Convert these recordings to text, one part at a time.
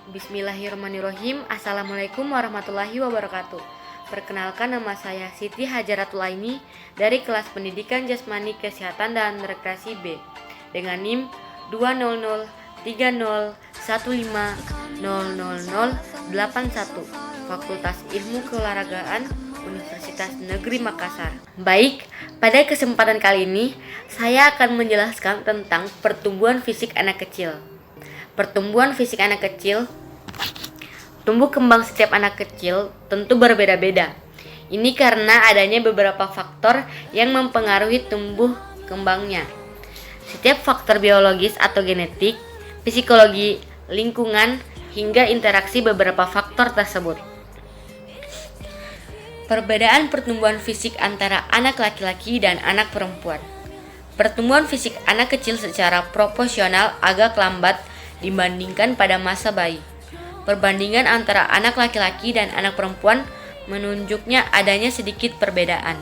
Bismillahirrahmanirrahim. Assalamualaikum warahmatullahi wabarakatuh. Perkenalkan, nama saya Siti Hajaratulaini dari kelas pendidikan jasmani kesehatan dan rekreasi B dengan NIM 2003015000081 Fakultas Ilmu Keolahragaan Universitas Negeri Makassar. Baik, pada kesempatan kali ini saya akan menjelaskan tentang pertumbuhan fisik anak kecil. Pertumbuhan fisik anak kecil, tumbuh kembang setiap anak kecil tentu berbeda-beda. Ini karena adanya beberapa faktor yang mempengaruhi tumbuh kembangnya. Setiap faktor biologis atau genetik, psikologi, lingkungan, hingga interaksi beberapa faktor tersebut. Perbedaan pertumbuhan fisik antara anak laki-laki dan anak perempuan. Pertumbuhan fisik anak kecil secara proporsional agak lambat dibandingkan pada masa bayi. Perbandingan antara anak laki-laki dan anak perempuan menunjuknya adanya sedikit perbedaan.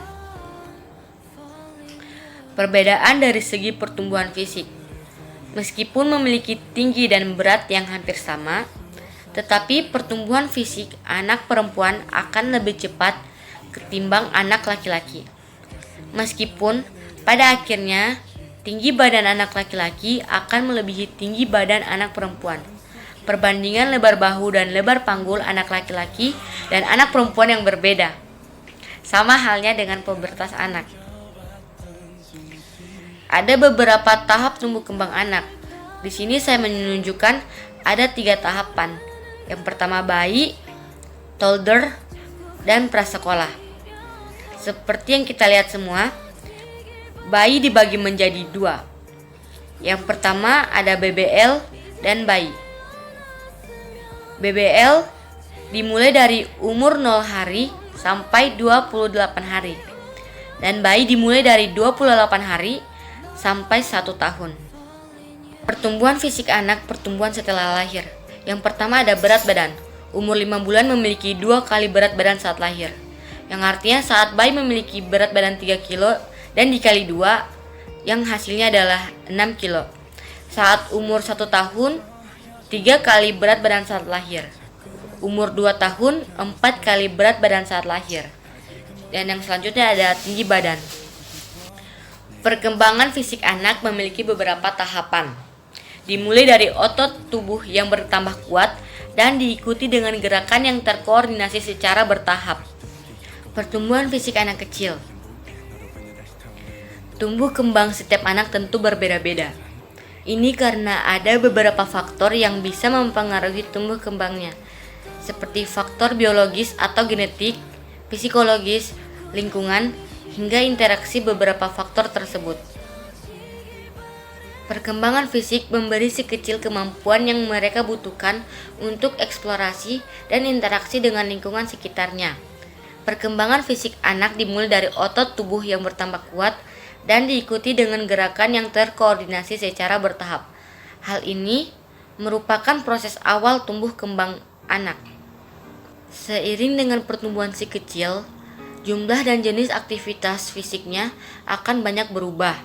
Perbedaan dari segi pertumbuhan fisik. Meskipun memiliki tinggi dan berat yang hampir sama, tetapi pertumbuhan fisik anak perempuan akan lebih cepat ketimbang anak laki-laki. Meskipun pada akhirnya tinggi badan anak laki-laki akan melebihi tinggi badan anak perempuan. Perbandingan lebar bahu dan lebar panggul anak laki-laki dan anak perempuan yang berbeda. Sama halnya dengan pubertas anak. Ada beberapa tahap tumbuh kembang anak. Di sini saya menunjukkan ada 3 tahapan. Yang pertama bayi, toddler, dan prasekolah. Seperti yang kita lihat semua, bayi dibagi menjadi 2. Yang pertama ada BBL dan bayi. BBL dimulai dari umur 0 hari sampai 28 hari. Dan bayi dimulai dari 28 hari sampai 1 tahun. Pertumbuhan fisik anak, pertumbuhan setelah lahir. Yang pertama ada berat badan. Umur 5 bulan memiliki 2 kali berat badan saat lahir. Yang artinya saat bayi memiliki berat badan 3 kilo dan dikali 2 yang hasilnya adalah 6 kilo. Saat umur 1 tahun 3 kali berat badan saat lahir. Umur 2 tahun 4 kali berat badan saat lahir. Dan yang selanjutnya ada tinggi badan. Perkembangan fisik anak memiliki beberapa tahapan. Dimulai dari otot tubuh yang bertambah kuat dan diikuti dengan gerakan yang terkoordinasi secara bertahap. Pertumbuhan fisik anak kecil. Tumbuh kembang setiap anak tentu berbeda-beda. Ini karena ada beberapa faktor yang bisa mempengaruhi tumbuh kembangnya, seperti faktor biologis atau genetik, psikologis, lingkungan, hingga interaksi beberapa faktor tersebut. Perkembangan fisik memberi si kecil kemampuan yang mereka butuhkan untuk eksplorasi dan interaksi dengan lingkungan sekitarnya. Perkembangan fisik anak dimulai dari otot tubuh yang bertambah kuat dan diikuti dengan gerakan yang terkoordinasi secara bertahap. Hal ini merupakan proses awal tumbuh kembang anak. Seiring dengan pertumbuhan si kecil, jumlah dan jenis aktivitas fisiknya akan banyak berubah.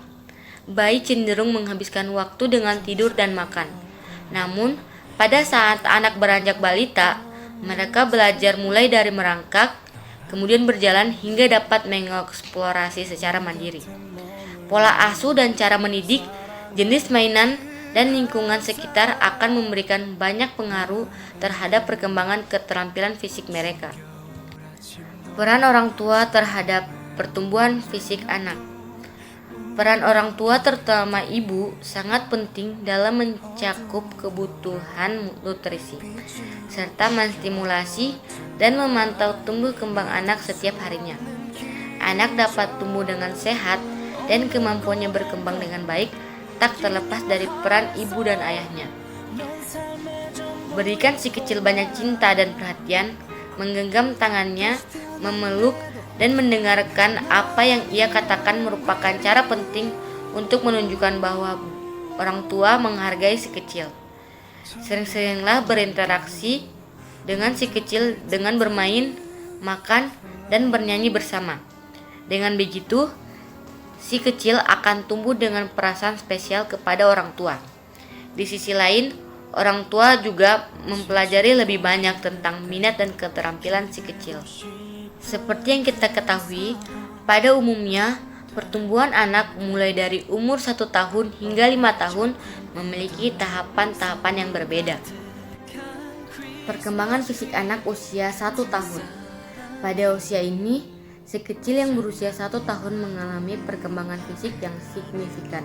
Bayi cenderung menghabiskan waktu dengan tidur dan makan. Namun, pada saat anak beranjak balita, mereka belajar mulai dari merangkak, kemudian berjalan hingga dapat mengeksplorasi secara mandiri. Pola asuh dan cara mendidik, jenis mainan, dan lingkungan sekitar akan memberikan banyak pengaruh terhadap perkembangan keterampilan fisik mereka. Peran orang tua terhadap pertumbuhan fisik anak. Peran orang tua terutama ibu sangat penting dalam mencakup kebutuhan nutrisi, serta menstimulasi dan memantau tumbuh kembang anak setiap harinya. Anak dapat tumbuh dengan sehat dan kemampuannya berkembang dengan baik tak terlepas dari peran ibu dan ayahnya. Berikan si kecil banyak cinta dan perhatian, menggenggam tangannya, memeluk, dan mendengarkan apa yang ia katakan merupakan cara penting untuk menunjukkan bahwa orang tua menghargai si kecil. Sering-seringlah berinteraksi dengan si kecil dengan bermain, makan, dan bernyanyi bersama. Dengan begitu, si kecil akan tumbuh dengan perasaan spesial kepada orang tua. Di sisi lain, orang tua juga mempelajari lebih banyak tentang minat dan keterampilan si kecil. Seperti yang kita ketahui, pada umumnya pertumbuhan anak mulai dari umur 1 tahun hingga 5 tahun memiliki tahapan-tahapan yang berbeda. Perkembangan fisik anak usia 1 tahun. Pada usia ini, si kecil yang berusia 1 tahun mengalami perkembangan fisik yang signifikan.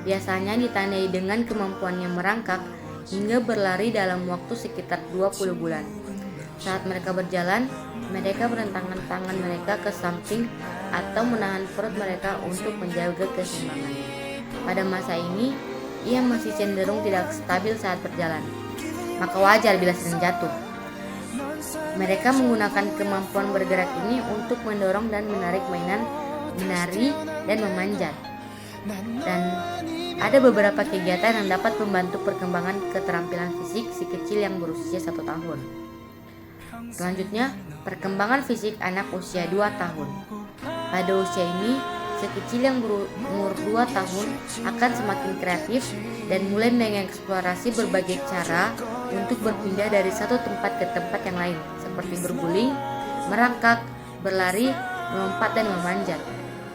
Biasanya ditandai dengan kemampuannya merangkak hingga berlari dalam waktu sekitar 20 bulan. Saat mereka berjalan, mereka berentangkan tangan mereka ke samping atau menahan perut mereka untuk menjaga keseimbangan. Pada masa ini, ia masih cenderung tidak stabil saat berjalan, maka wajar bila sering jatuh. Mereka menggunakan kemampuan bergerak ini untuk mendorong dan menarik mainan, menari, dan memanjat. Dan ada beberapa kegiatan yang dapat membantu perkembangan keterampilan fisik si kecil yang berusia 1 tahun. Selanjutnya, perkembangan fisik anak usia 2 tahun. Pada usia ini, si kecil yang berumur 2 tahun akan semakin kreatif dan mulai mengeksplorasi berbagai cara untuk berpindah dari satu tempat ke tempat yang lain, seperti berguling, merangkak, berlari, melompat, dan memanjat.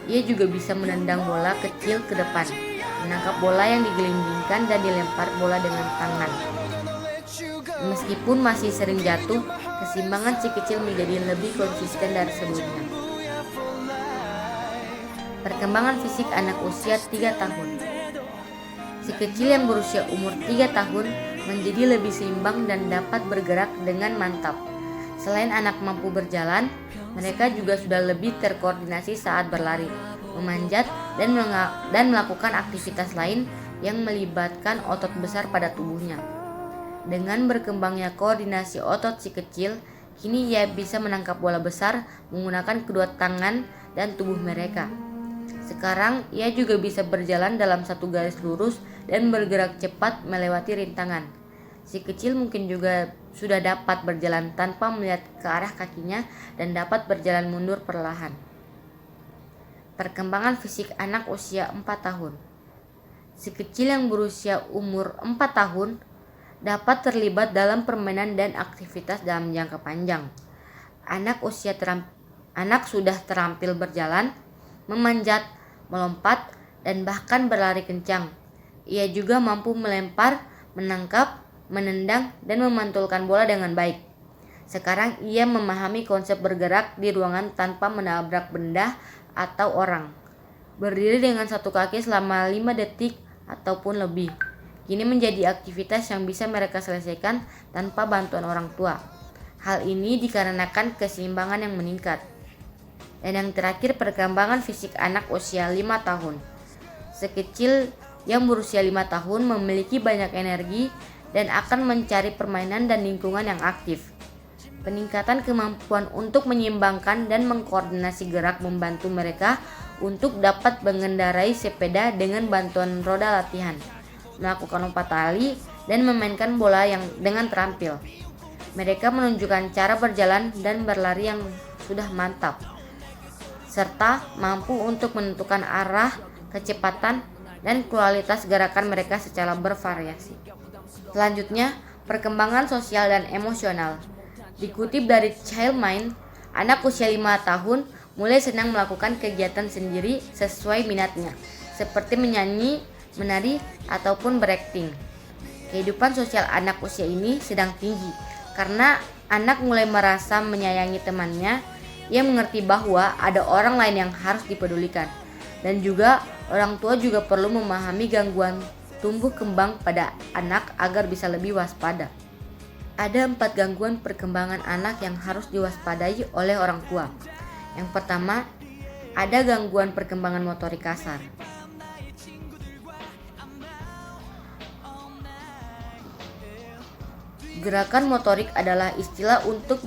Ia juga bisa menendang bola kecil ke depan, menangkap bola yang digelindingkan dan dilempar bola dengan tangan. Meskipun masih sering jatuh, keseimbangan si kecil menjadi lebih konsisten dari sebelumnya. Perkembangan fisik anak usia 3 tahun. Si kecil yang berusia umur 3 tahun menjadi lebih seimbang dan dapat bergerak dengan mantap. Selain anak mampu berjalan, mereka juga sudah lebih terkoordinasi saat berlari, memanjat, dan melakukan aktivitas lain yang melibatkan otot besar pada tubuhnya. Dengan berkembangnya koordinasi otot si kecil, kini ia bisa menangkap bola besar menggunakan kedua tangan dan tubuh mereka. Sekarang ia juga bisa berjalan dalam satu garis lurus dan bergerak cepat melewati rintangan. Si kecil mungkin juga sudah dapat berjalan tanpa melihat ke arah kakinya dan dapat berjalan mundur perlahan. Perkembangan fisik anak usia 4 tahun. Si kecil yang berusia umur 4 tahun dapat terlibat dalam permainan dan aktivitas dalam jangka panjang. Anak sudah terampil berjalan, memanjat, melompat, dan bahkan berlari kencang. Ia juga mampu melempar, menangkap, menendang, dan memantulkan bola dengan baik. Sekarang ia memahami konsep bergerak di ruangan tanpa menabrak benda atau orang. Berdiri dengan satu kaki selama 5 detik ataupun lebih. Kini menjadi aktivitas yang bisa mereka selesaikan tanpa bantuan orang tua. Hal ini dikarenakan keseimbangan yang meningkat. Dan yang terakhir, perkembangan fisik anak usia 5 tahun. Sekecil yang berusia 5 tahun memiliki banyak energi dan akan mencari permainan dan lingkungan yang aktif. Peningkatan kemampuan untuk menyeimbangkan dan mengkoordinasi gerak membantu mereka untuk dapat mengendarai sepeda dengan bantuan roda latihan, melakukan lompat tali, dan memainkan bola yang dengan terampil. Mereka menunjukkan cara berjalan dan berlari yang sudah mantap, serta mampu untuk menentukan arah, kecepatan, dan kualitas gerakan mereka secara bervariasi. Selanjutnya, perkembangan sosial dan emosional. Dikutip dari Child Mind, anak usia 5 tahun mulai senang melakukan kegiatan sendiri sesuai minatnya, seperti menyanyi, menari, ataupun berakting. Kehidupan sosial anak usia ini sedang tinggi karena anak mulai merasa menyayangi temannya. Ia mengerti bahwa ada orang lain yang harus dipedulikan, dan juga orang tua juga perlu memahami gangguan tumbuh kembang pada anak agar bisa lebih waspada. Ada 4 gangguan perkembangan anak yang harus diwaspadai oleh orang tua. Yang pertama, ada gangguan perkembangan motorik kasar. Gerakan motorik adalah istilah untuk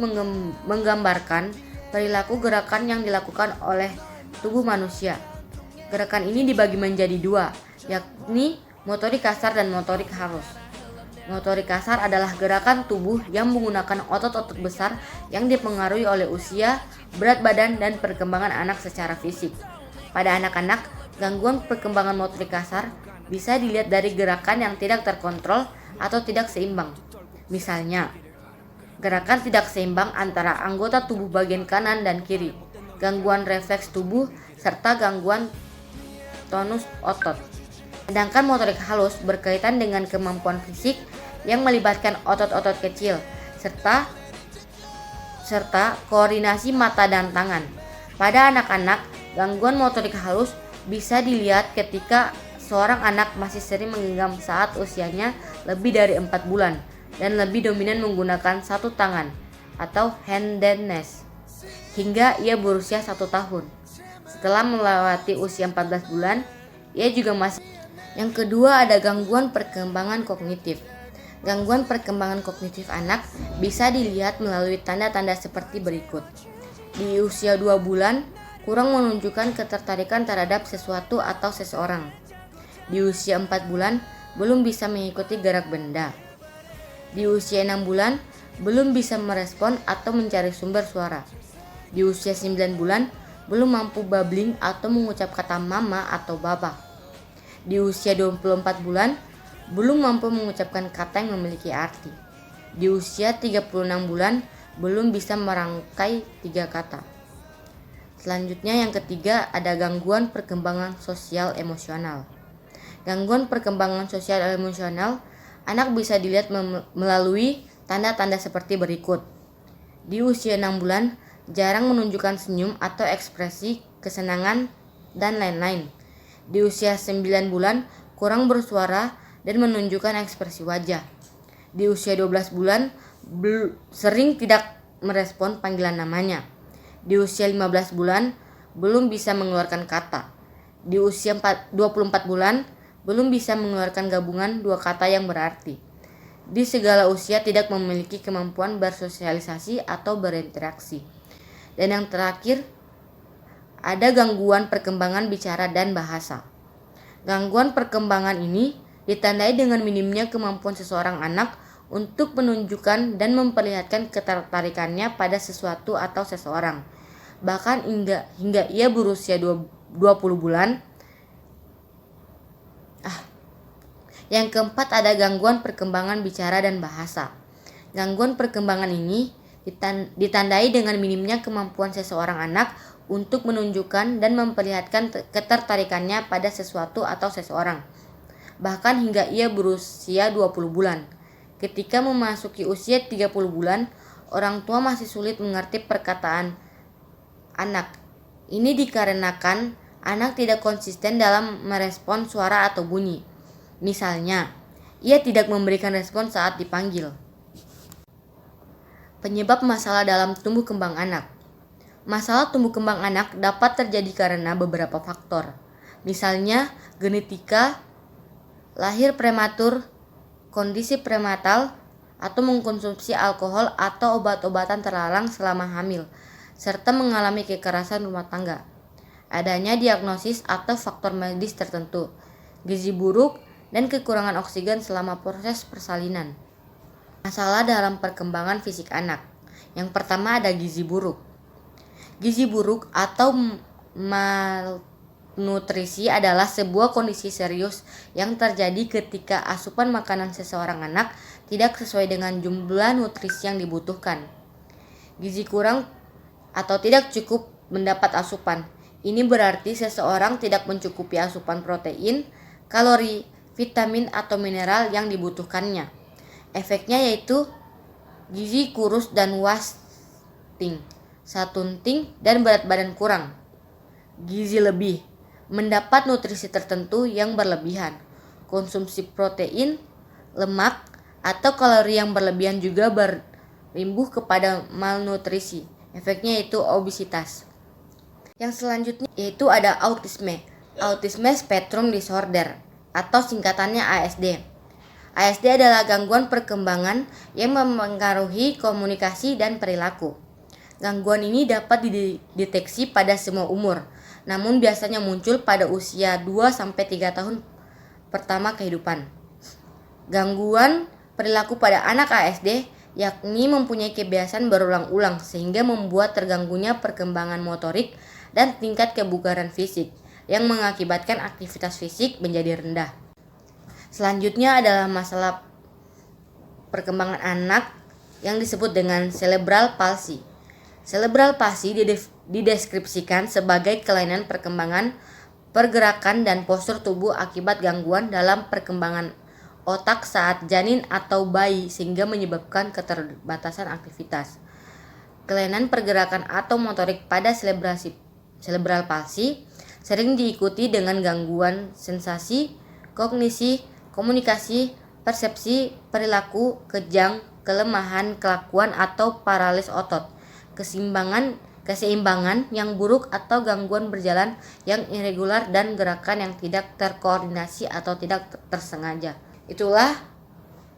menggambarkan perilaku gerakan yang dilakukan oleh tubuh manusia. Gerakan ini dibagi menjadi 2, yakni motorik kasar dan motorik halus. Motorik kasar adalah gerakan tubuh yang menggunakan otot-otot besar yang dipengaruhi oleh usia, berat badan, dan perkembangan anak secara fisik. Pada anak-anak, gangguan perkembangan motorik kasar bisa dilihat dari gerakan yang tidak terkontrol atau tidak seimbang. Misalnya, gerakan tidak seimbang antara anggota tubuh bagian kanan dan kiri, gangguan refleks tubuh, serta gangguan tonus otot. Sedangkan motorik halus berkaitan dengan kemampuan fisik yang melibatkan otot-otot kecil, serta koordinasi mata dan tangan. Pada anak-anak, gangguan motorik halus bisa dilihat ketika seorang anak masih sering menggenggam saat usianya lebih dari 4 bulan dan lebih dominan menggunakan satu tangan atau handedness hingga ia berusia 1 tahun. Setelah melewati usia 14 bulan, ia juga masih. Yang kedua ada gangguan perkembangan kognitif. Gangguan perkembangan kognitif anak bisa dilihat melalui tanda-tanda seperti berikut. Di usia 2 bulan, kurang menunjukkan ketertarikan terhadap sesuatu atau seseorang. Di usia 4 bulan, belum bisa mengikuti gerak benda. Di usia 6 bulan, belum bisa merespon atau mencari sumber suara. Di usia 9 bulan, belum mampu babbling atau mengucap kata mama atau baba. Di usia 24 bulan, belum mampu mengucapkan kata yang memiliki arti. Di usia 36 bulan, belum bisa merangkai 3 kata. Selanjutnya yang ketiga ada gangguan perkembangan sosial emosional. Gangguan perkembangan sosial emosional anak bisa dilihat melalui tanda-tanda seperti berikut. Di usia 6 bulan, jarang menunjukkan senyum atau ekspresi kesenangan dan lain-lain. Di usia 9 bulan, kurang bersuara dan menunjukkan ekspresi wajah. Di usia 12 bulan, sering tidak merespon panggilan namanya. Di usia 15 bulan, belum bisa mengeluarkan kata. Di usia 24 bulan, belum bisa mengeluarkan gabungan 2 kata yang berarti. Di segala usia tidak memiliki kemampuan bersosialisasi atau berinteraksi. Dan yang terakhir, ada gangguan perkembangan bicara dan bahasa. Gangguan perkembangan ini ditandai dengan minimnya kemampuan seseorang anak untuk menunjukkan dan memperlihatkan ketertarikannya pada sesuatu atau seseorang, bahkan hingga ia berusia 20 bulan. Yang keempat ada gangguan perkembangan bicara dan bahasa. Gangguan perkembangan ini ditandai dengan minimnya kemampuan seseorang anak untuk menunjukkan dan memperlihatkan ketertarikannya pada sesuatu atau seseorang, bahkan hingga ia berusia 20 bulan. Ketika memasuki usia 30 bulan, orang tua masih sulit mengerti perkataan anak. Ini dikarenakan anak tidak konsisten dalam merespon suara atau bunyi. Misalnya, ia tidak memberikan respon saat dipanggil. Penyebab masalah dalam tumbuh kembang anak. Masalah tumbuh kembang anak dapat terjadi karena beberapa faktor. Misalnya, genetika, lahir prematur, kondisi prenatal, atau mengkonsumsi alkohol atau obat-obatan terlarang selama hamil, serta mengalami kekerasan rumah tangga. Adanya diagnosis atau faktor medis tertentu, gizi buruk, dan kekurangan oksigen selama proses persalinan. Masalah dalam perkembangan fisik anak. Yang pertama ada gizi buruk. Gizi buruk atau malnutrisi adalah sebuah kondisi serius yang terjadi ketika asupan makanan seseorang anak tidak sesuai dengan jumlah nutrisi yang dibutuhkan. Gizi kurang atau tidak cukup mendapat asupan. Ini berarti seseorang tidak mencukupi asupan protein, kalori, vitamin atau mineral yang dibutuhkannya. Efeknya yaitu gizi kurus dan wasting, stunting, dan berat badan kurang. Gizi lebih, mendapat nutrisi tertentu yang berlebihan. Konsumsi protein, lemak, atau kalori yang berlebihan juga berimbuh kepada malnutrisi. Efeknya yaitu obesitas. Yang selanjutnya yaitu ada autisme. Autisme Spectrum Disorder atau singkatannya ASD. ASD adalah gangguan perkembangan yang mempengaruhi komunikasi dan perilaku. Gangguan ini dapat dideteksi pada semua umur, namun biasanya muncul pada usia 2-3 tahun pertama kehidupan. Gangguan perilaku pada anak ASD yakni mempunyai kebiasaan berulang-ulang sehingga membuat terganggunya perkembangan motorik dan tingkat kebugaran fisik yang mengakibatkan aktivitas fisik menjadi rendah. Selanjutnya adalah masalah perkembangan anak yang disebut dengan cerebral palsy. Cerebral palsy dideskripsikan sebagai kelainan perkembangan pergerakan dan postur tubuh akibat gangguan dalam perkembangan otak saat janin atau bayi sehingga menyebabkan keterbatasan aktivitas. Kelainan pergerakan atau motorik pada cerebral palsy sering diikuti dengan gangguan sensasi, kognisi, komunikasi, persepsi, perilaku, kejang, kelemahan kelakuan atau paralis otot, keseimbangan yang buruk atau gangguan berjalan yang irregular dan gerakan yang tidak terkoordinasi atau tidak tersengaja. Itulah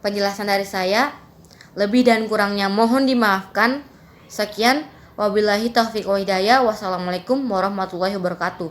penjelasan dari saya. Lebih dan kurangnya mohon dimaafkan. Sekian, wabillahi taufiq wa hidayah. Wassalamualaikum warahmatullahi wabarakatuh.